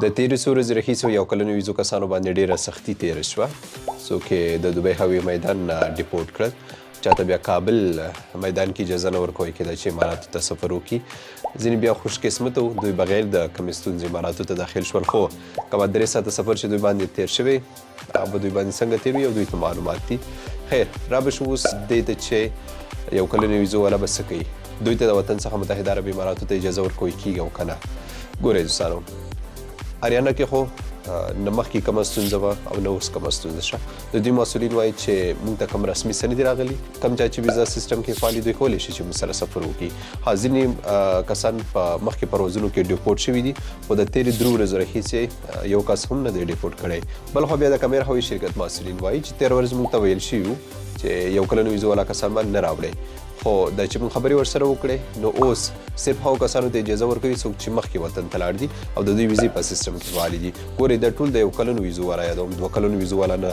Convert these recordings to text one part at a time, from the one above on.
د تیرې څو ورځې راهیسې یو کلنو ویزو کسانو باندې ډېره سختي تېره شوه. څوک یې د دوبۍ هوایي میدان نه ډیپورټ کړل، چاته بیا کابل میدان کې اجازه نه ورکوی کېده چې اماراتو ته سفر وکړي. ځینې بیا خوش قسمته وو، دوی بغیر د کومې ستونزې اماراتو ته داخل شول. خو کومه 3 ساعته سفر چې دوی باندې تېر شوی هغه به دوی باندې څنګه تېر وي او دوی ته معلومات دي. خیر را به شو اوس دې ته چې یو کلنو ویزو والا به څه کوي، دوی ته د وطن څخه متحده عرب اماراتو ته اجازه ورکوی کېږي او که نه. ګورئ دوستانو، اریانا کې خو نه مخکې کومه ستونزه وه او نه اوس کومه ستونزه شته. د دوی مسؤلین وایي چې موږ ته کوم رسمي څه نه دي راغلي. کوم چا چې ویزا سیستم کې فعال دوی کولی شي چې موږ سره سفر وکړي. ځینې کسان په مخکې پروازونو کې ډیپورټ شوي دي، خو د تېرې 3 ورځو راهیسې یو کس هم نه دی ډیپورټ کړی. بل خو بیا د کمیر هوایي شرکت مسؤلین وایي چې 13 ورځې موږ ته ویل شوي وو چې یو کلنو ویزو والا کسان باندې نه راوړئ. خو دا چې موږ خبرې ورسره وکړې نو اوس صرف هغو کسانو ته اجازه ورکوي څوک چې مخکې وطن ته لاړ دي او د دوی ویزې په سیستم کې فعالې دي. ګورئ دا ټول د یو کلنو ویزو والا یادوم، 2 کلنو ویزو والا نه.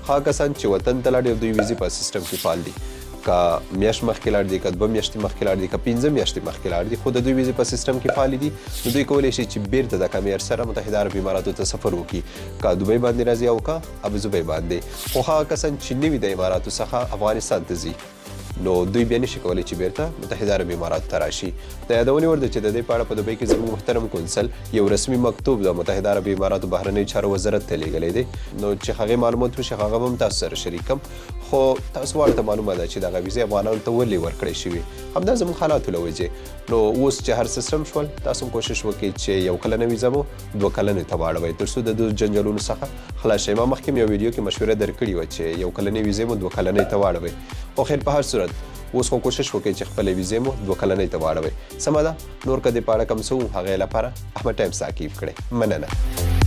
هغه کسان چې وطن ته لاړ دي او دوی ویزې په سیستم کې فعال دي، که میاشت مخکې لاړ دي، که 2 میاشتې مخکې لاړ دي، که 15 میاشتې مخکې لاړ دي، خو د دوی ویزې په سیستم کې فعالې دي، نو دوی کولی شي چې بیرته د کمیر سره متحده عرب اماراتو ته سفر وکړي، که دوبۍ باندې راځي او که ابوظبي باندې. خو هغه کسان چې نوي د اماراتو څخه افغانستان ته ځي نو دوی بیا نشي کولی چې بیرته متحده عرب اماراتو ته راشي. د یادونې وړ ده چې د دې په اړه په دوبۍ کې زموږ محترم کونسل یو رسمي مکتوب د متحده عرب اماراتو بهرنیو چارو وزارت ته لیږلی دی، نو چې هغې معلومات وشي هغه به هم تاسو سره شریکم. خو تاسو واړو ته معلومه ده چې دغه ویزې افغانانو ته ولې ورکړی شوي، همدا زموږ حالاتو له وجې. نو اوس چې هر څه سم شول، تاسو هم کوشش وکړئ چې یو کلنه ویزه مو 2 کلنې ته واړوئ تر څو د دې جنجالونو څخه خلاص شئ. ما مخکې یو ویډیو کې مشوره درکړې وه چې یو کلنې ویزې مو 2 کلنۍ ته واړوئ. خو خیر په هر صورت اوس خو کوشش وکړئ چې خپلې ویزې مو 2 کلنۍ ته واړوئ. سمه ده، نور که دې په اړه کوم څه و هغې لپاره احمد ټایمز تعقیب کړئ. مننه.